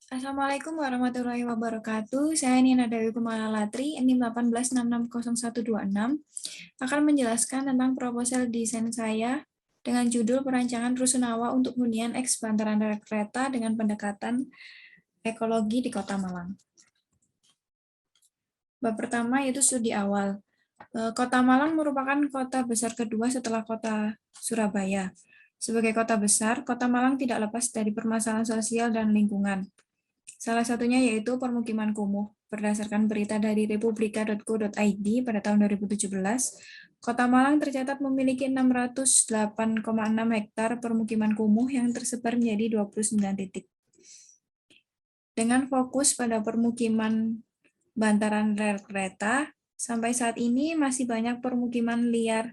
Assalamualaikum warahmatullahi wabarakatuh. Saya Nina Dewi Kumala Latri, NIM 18660126, akan menjelaskan tentang proposal desain saya dengan judul Perancangan Rusunawa untuk Hunian Eks Bantaran Rel Kereta dengan Pendekatan Ekologi di Kota Malang. Bab pertama yaitu studi awal. Kota Malang merupakan kota besar kedua setelah kota Surabaya. Sebagai kota besar, Kota Malang tidak lepas dari permasalahan sosial dan lingkungan. Salah satunya yaitu permukiman kumuh. Berdasarkan berita dari republika.co.id pada tahun 2017, Kota Malang tercatat memiliki 608,6 hektar permukiman kumuh yang tersebar menjadi 29 titik. Dengan fokus pada permukiman bantaran rel kereta, sampai saat ini masih banyak permukiman liar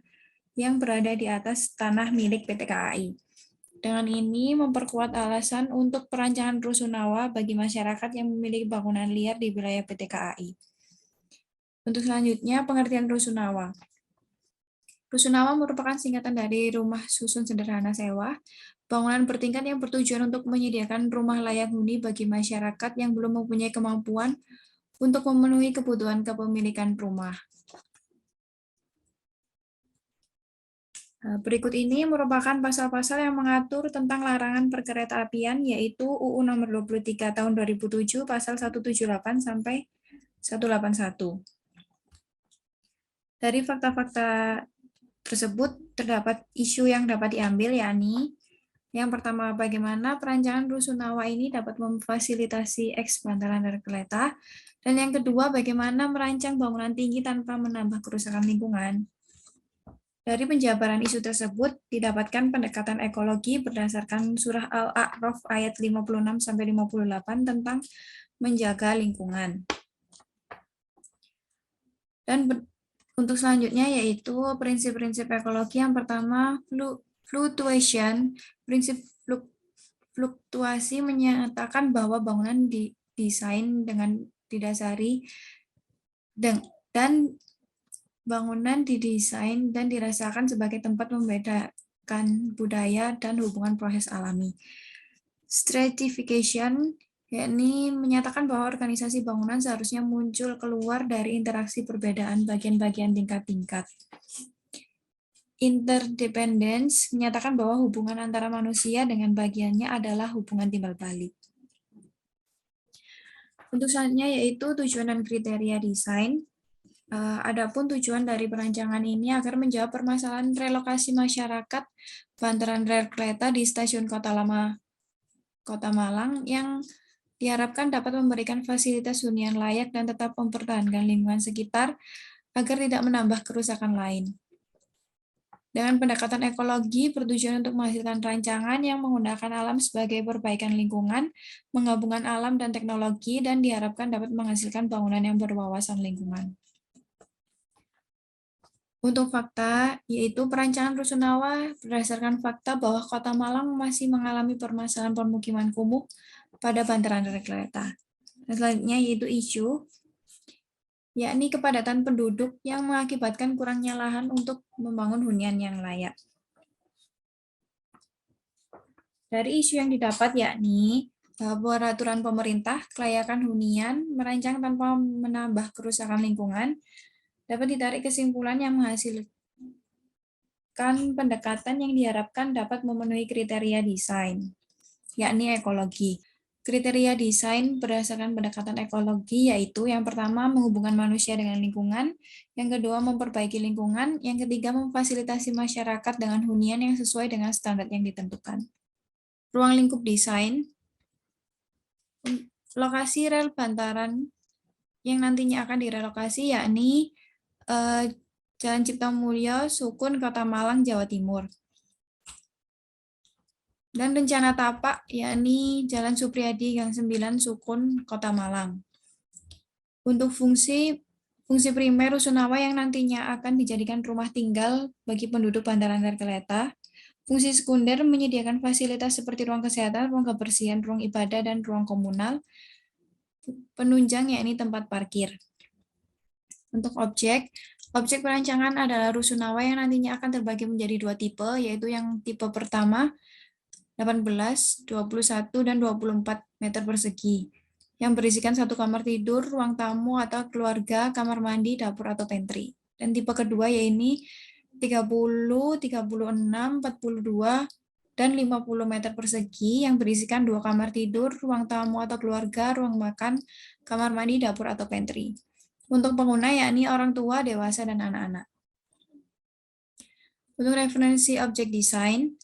yang berada di atas tanah milik PT KAI. Dengan ini memperkuat alasan untuk perancangan rusunawa bagi masyarakat yang memiliki bangunan liar di wilayah PT KAI. Untuk selanjutnya, pengertian rusunawa. Rusunawa merupakan singkatan dari rumah susun sederhana sewa, bangunan bertingkat yang bertujuan untuk menyediakan rumah layak huni bagi masyarakat yang belum mempunyai kemampuan untuk memenuhi kebutuhan kepemilikan rumah. Berikut ini merupakan pasal-pasal yang mengatur tentang larangan perkeretaapian, yaitu UU nomor 23 tahun 2007, pasal 178 sampai 181. Dari fakta-fakta tersebut terdapat isu yang dapat diambil, yakni yang pertama, bagaimana perancangan rusunawa ini dapat memfasilitasi eks bantaran rel kereta, dan yang kedua, bagaimana merancang bangunan tinggi tanpa menambah kerusakan lingkungan. Dari penjabaran isu tersebut, didapatkan pendekatan ekologi berdasarkan Surah Al-A'raf ayat 56-58 tentang menjaga lingkungan. Dan untuk selanjutnya yaitu prinsip-prinsip ekologi. Yang pertama, fluctuation. Prinsip fluktuasi menyatakan bahwa bangunan didesain dengan didasari dan bangunan didesain dan dirasakan sebagai tempat membedakan budaya dan hubungan proses alami. Stratification, yakni menyatakan bahwa organisasi bangunan seharusnya muncul keluar dari interaksi perbedaan bagian-bagian tingkat-tingkat. Interdependence, menyatakan bahwa hubungan antara manusia dengan bagiannya adalah hubungan timbal balik. Untuk selanjutnya yaitu tujuan dan kriteria desain. Adapun tujuan dari perancangan ini agar menjawab permasalahan relokasi masyarakat bantaran rel kereta di stasiun Kota Lama Kota Malang yang diharapkan dapat memberikan fasilitas hunian layak dan tetap mempertahankan lingkungan sekitar agar tidak menambah kerusakan lain. Dengan pendekatan ekologi bertujuan untuk menghasilkan rancangan yang menggunakan alam sebagai perbaikan lingkungan, menggabungkan alam dan teknologi, dan diharapkan dapat menghasilkan bangunan yang berwawasan lingkungan. Untuk fakta, yaitu perancangan rusunawa berdasarkan fakta bahwa Kota Malang masih mengalami permasalahan permukiman kumuh pada bantaran rel kereta. Dan selanjutnya yaitu isu, yakni kepadatan penduduk yang mengakibatkan kurangnya lahan untuk membangun hunian yang layak. Dari isu yang didapat yakni peraturan pemerintah, kelayakan hunian, merancang tanpa menambah kerusakan lingkungan, dapat ditarik kesimpulan yang menghasilkan pendekatan yang diharapkan dapat memenuhi kriteria desain, yakni ekologi. Kriteria desain berdasarkan pendekatan ekologi yaitu yang pertama menghubungkan manusia dengan lingkungan, yang kedua memperbaiki lingkungan, yang ketiga memfasilitasi masyarakat dengan hunian yang sesuai dengan standar yang ditentukan. Ruang lingkup desain, lokasi rel bantaran yang nantinya akan direlokasi yakni Jalan Cipta Mulya, Sukun, Kota Malang, Jawa Timur. Dan rencana tapak, yakni Jalan Supriyadi, Gang 9, Sukun, Kota Malang. Untuk fungsi primer rusunawa yang nantinya akan dijadikan rumah tinggal bagi penduduk bantaran rel kereta. Fungsi sekunder menyediakan fasilitas seperti ruang kesehatan, ruang kebersihan, ruang ibadah, dan ruang komunal. Penunjang yakni tempat parkir. Untuk objek perancangan adalah rusunawa yang nantinya akan terbagi menjadi dua tipe, yaitu yang tipe pertama, 18, 21, dan 24 meter persegi, yang berisikan satu kamar tidur, ruang tamu atau keluarga, kamar mandi, dapur, atau pantry. Dan tipe kedua yaitu 30, 36, 42, dan 50 meter persegi yang berisikan dua kamar tidur, ruang tamu atau keluarga, ruang makan, kamar mandi, dapur, atau pantry. Untuk pengguna yakni orang tua, dewasa, dan anak-anak. Untuk referensi objek desain,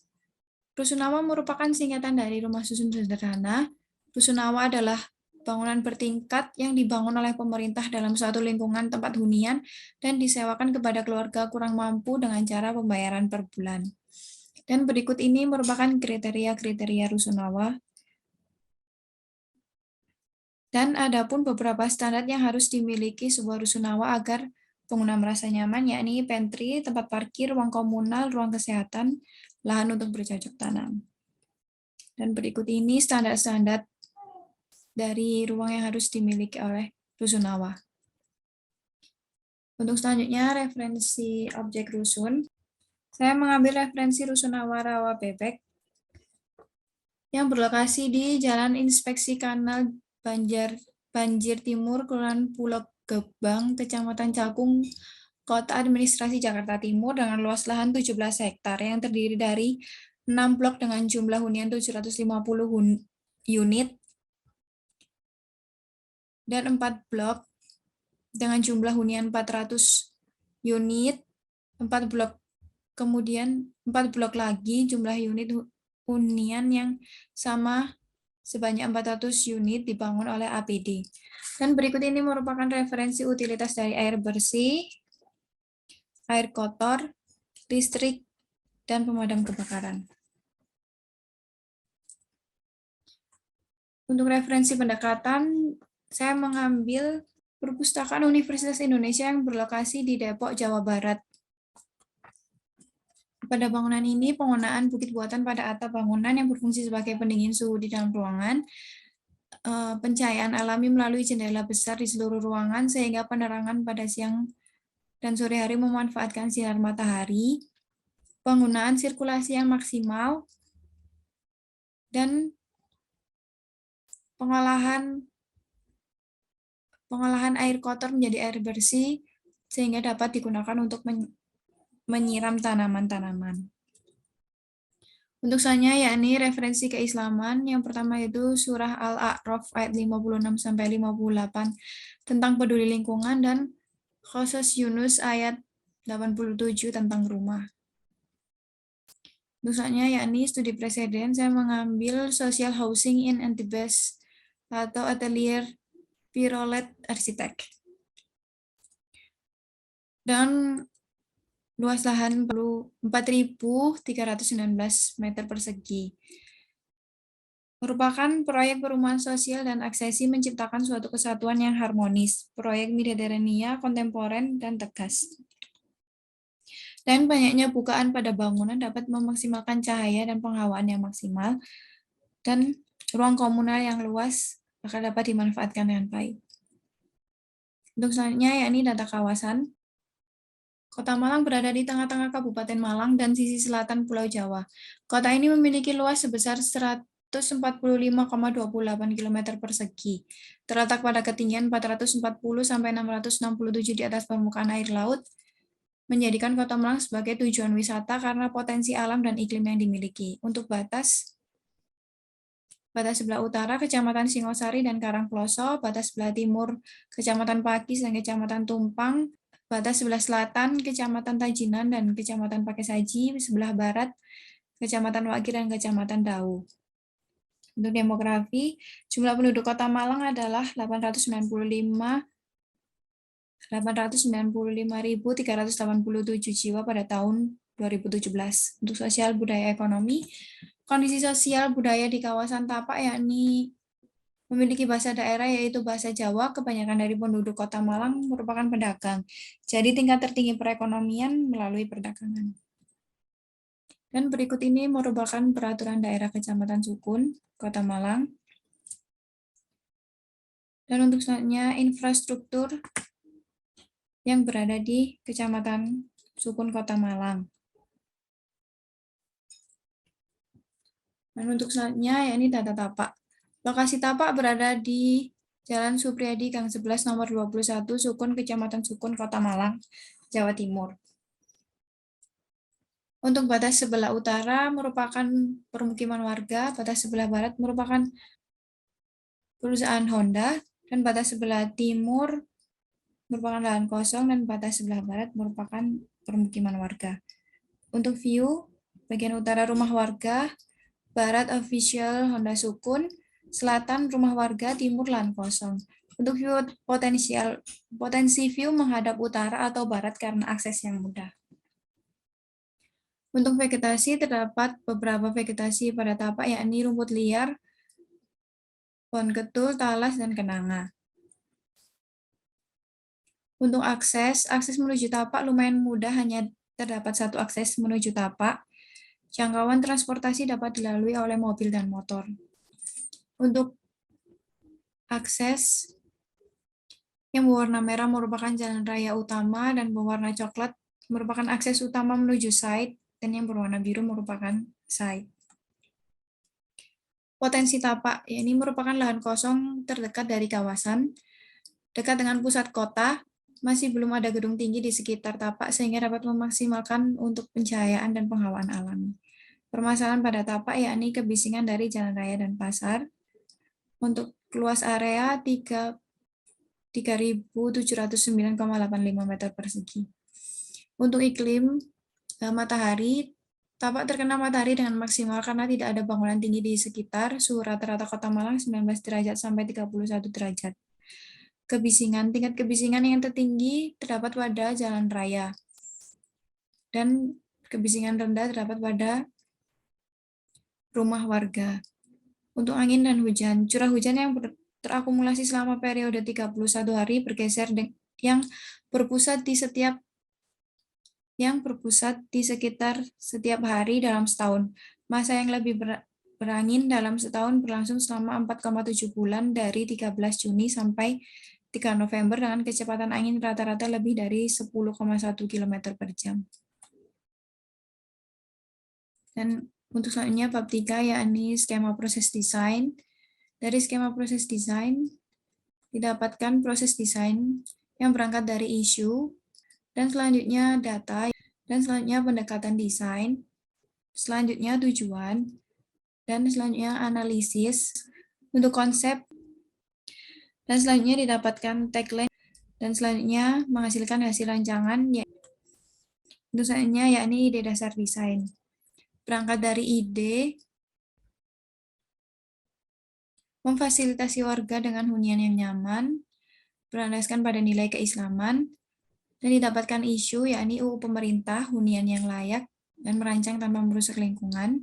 Rusunawa merupakan singkatan dari rumah susun sederhana. Rusunawa adalah bangunan bertingkat yang dibangun oleh pemerintah dalam suatu lingkungan tempat hunian dan disewakan kepada keluarga kurang mampu dengan cara pembayaran per bulan. Dan berikut ini merupakan kriteria-kriteria Rusunawa. Dan ada pun beberapa standar yang harus dimiliki sebuah Rusunawa agar pengguna merasa nyaman, yakni pantry, tempat parkir, ruang komunal, ruang kesehatan, lahan untuk bercocok tanam. Dan berikut ini standar-standar dari ruang yang harus dimiliki oleh Rusunawa. Untuk selanjutnya, referensi objek rusun. Saya mengambil referensi Rusunawa Rawa Bebek yang berlokasi di Jalan Inspeksi Kanal Banjir Timur, Kelurahan Pulau Gebang, Kecamatan Cakung, Kota Administrasi Jakarta Timur dengan luas lahan 17 hektar yang terdiri dari 6 blok dengan jumlah hunian 750 unit dan 4 blok dengan jumlah hunian 400 unit, 4 blok kemudian 4 blok lagi jumlah unit hunian yang sama sebanyak 400 unit dibangun oleh APD. Dan berikut ini merupakan referensi utilitas dari air bersih, air kotor, listrik, dan pemadam kebakaran. Untuk referensi pendekatan, saya mengambil Perpustakaan Universitas Indonesia yang berlokasi di Depok, Jawa Barat. Pada bangunan ini, penggunaan bukit buatan pada atap bangunan yang berfungsi sebagai pendingin suhu di dalam ruangan, pencahayaan alami melalui jendela besar di seluruh ruangan sehingga penerangan pada siang dan sore hari memanfaatkan sinar matahari, penggunaan sirkulasi yang maksimal, dan pengolahan air kotor menjadi air bersih sehingga dapat digunakan untuk menyiram tanaman-tanaman. Untuk selanjutnya yakni referensi keislaman. Yang pertama yaitu surah Al-A'raf ayat 56 sampai 58 tentang peduli lingkungan dan Qasas Yunus ayat 87 tentang rumah. Untuk selanjutnya yakni studi preseden, saya mengambil social housing in Antibes atau Atelier Pirolet Arsitek. Dan luas lahan 4.319 meter persegi. Merupakan proyek perumahan sosial dan aksesi menciptakan suatu kesatuan yang harmonis. Proyek Mediterania, kontemporer, dan tegas. Dan banyaknya bukaan pada bangunan dapat memaksimalkan cahaya dan penghawaan yang maksimal. Dan ruang komunal yang luas akan dapat dimanfaatkan dengan baik. Untuk selanjutnya yakni data kawasan. Kota Malang berada di tengah-tengah Kabupaten Malang dan sisi selatan Pulau Jawa. Kota ini memiliki luas sebesar 145,28 km persegi, terletak pada ketinggian 440 sampai 667 di atas permukaan air laut, menjadikan Kota Malang sebagai tujuan wisata karena potensi alam dan iklim yang dimiliki. Untuk batas sebelah utara Kecamatan Singosari dan Karangploso, batas sebelah timur Kecamatan Pakis dan Kecamatan Tumpang, batas sebelah selatan Kecamatan Tajinan dan Kecamatan Pakesaji, sebelah barat Kecamatan Wagir dan Kecamatan Dau. Untuk demografi, jumlah penduduk Kota Malang adalah 895.387 jiwa pada tahun 2017. Untuk sosial budaya ekonomi, kondisi sosial budaya di kawasan Tapak yakni memiliki bahasa daerah yaitu bahasa Jawa. Kebanyakan dari penduduk Kota Malang merupakan pedagang. Jadi tingkat tertinggi perekonomian melalui perdagangan. Dan berikut ini merupakan peraturan daerah Kecamatan Sukun, Kota Malang. Dan untuk selanjutnya infrastruktur yang berada di Kecamatan Sukun, Kota Malang. Dan untuk selanjutnya yakni tata tapak. Lokasi tapak berada di Jalan Supriyadi Gang 11 nomor 21 Sukun, Kecamatan Sukun, Kota Malang, Jawa Timur. Untuk batas sebelah utara merupakan permukiman warga, batas sebelah barat merupakan perusahaan Honda, dan batas sebelah timur merupakan lahan kosong, dan batas sebelah barat merupakan permukiman warga. Untuk view, bagian utara rumah warga, barat official Honda Sukun, selatan rumah warga, timur lahan kosong. Untuk view potensi view menghadap utara atau barat karena akses yang mudah. Untuk vegetasi, terdapat beberapa vegetasi pada tapak, yakni rumput liar, pohon ketul, talas, dan kenanga. Untuk akses menuju tapak lumayan mudah, hanya terdapat satu akses menuju tapak. Jangkauan transportasi dapat dilalui oleh mobil dan motor. Untuk akses yang berwarna merah merupakan jalan raya utama, dan berwarna coklat merupakan akses utama menuju site, dan yang berwarna biru merupakan site. Potensi tapak, ini merupakan lahan kosong terdekat dari kawasan, dekat dengan pusat kota, masih belum ada gedung tinggi di sekitar tapak sehingga dapat memaksimalkan untuk pencahayaan dan penghawaan alami. Permasalahan pada tapak yakni kebisingan dari jalan raya dan pasar. Untuk luas area 3.709,85 meter persegi. Untuk iklim matahari, tapak terkena matahari dengan maksimal karena tidak ada bangunan tinggi di sekitar. Suhu rata-rata Kota Malang 19 derajat sampai 31 derajat. Tingkat kebisingan yang tertinggi terdapat pada jalan raya, dan kebisingan rendah terdapat pada rumah warga. Untuk angin dan hujan, curah hujan yang terakumulasi selama periode 31 hari bergeser yang berpusat di sekitar setiap hari dalam setahun. Masa yang lebih berangin dalam setahun berlangsung selama 4,7 bulan dari 13 Juni sampai 3 November dengan kecepatan angin rata-rata lebih dari 10,1 km per jam. Dan untuk selanjutnya bab 3 yakni skema proses desain. Dari skema proses desain didapatkan proses desain yang berangkat dari isu, dan selanjutnya data, dan selanjutnya pendekatan desain, selanjutnya tujuan, dan selanjutnya analisis. Untuk konsep, dan selanjutnya didapatkan tagline, dan selanjutnya menghasilkan hasil rancangan. Untuk selanjutnya yakni ide dasar desain. Berangkat dari ide, memfasilitasi warga dengan hunian yang nyaman, berlandaskan pada nilai keislaman, dan didapatkan isu yakni UU pemerintah, hunian yang layak, dan merancang tanpa merusak lingkungan.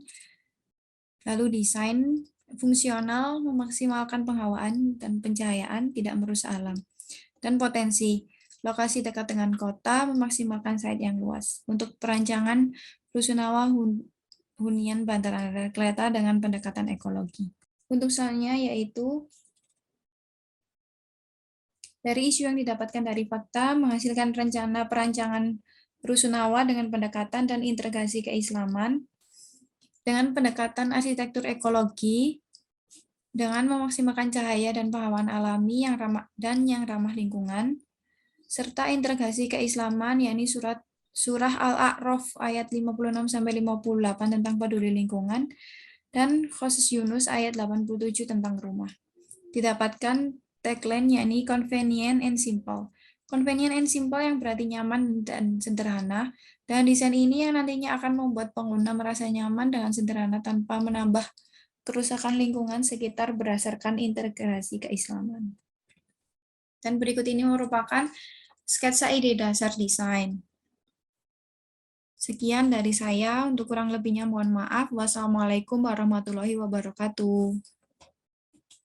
Lalu desain fungsional, memaksimalkan penghawaan dan pencahayaan, tidak merusak alam. Dan potensi, lokasi dekat dengan kota, memaksimalkan site yang luas. Untuk perancangan rusunawa hunian bantaran rel kereta dengan pendekatan ekologi. Untuk selanjutnya yaitu dari isu yang didapatkan dari fakta, menghasilkan rencana perancangan rusunawa dengan pendekatan dan integrasi keislaman, dengan pendekatan arsitektur ekologi, dengan memaksimalkan cahaya dan penghawaan alami yang ramah lingkungan, serta integrasi keislaman, yakni Surah Al-A'raf ayat 56-58 tentang peduli lingkungan, dan Khusus Yunus ayat 87 tentang rumah. Didapatkan tagline yakni convenient and simple. Convenient and simple yang berarti nyaman dan sederhana, dan desain ini yang nantinya akan membuat pengguna merasa nyaman dengan sederhana tanpa menambah kerusakan lingkungan sekitar berdasarkan integrasi keislaman. Dan berikut ini merupakan sketsa ide dasar desain. Sekian dari saya, untuk kurang lebihnya mohon maaf. Wassalamualaikum warahmatullahi wabarakatuh.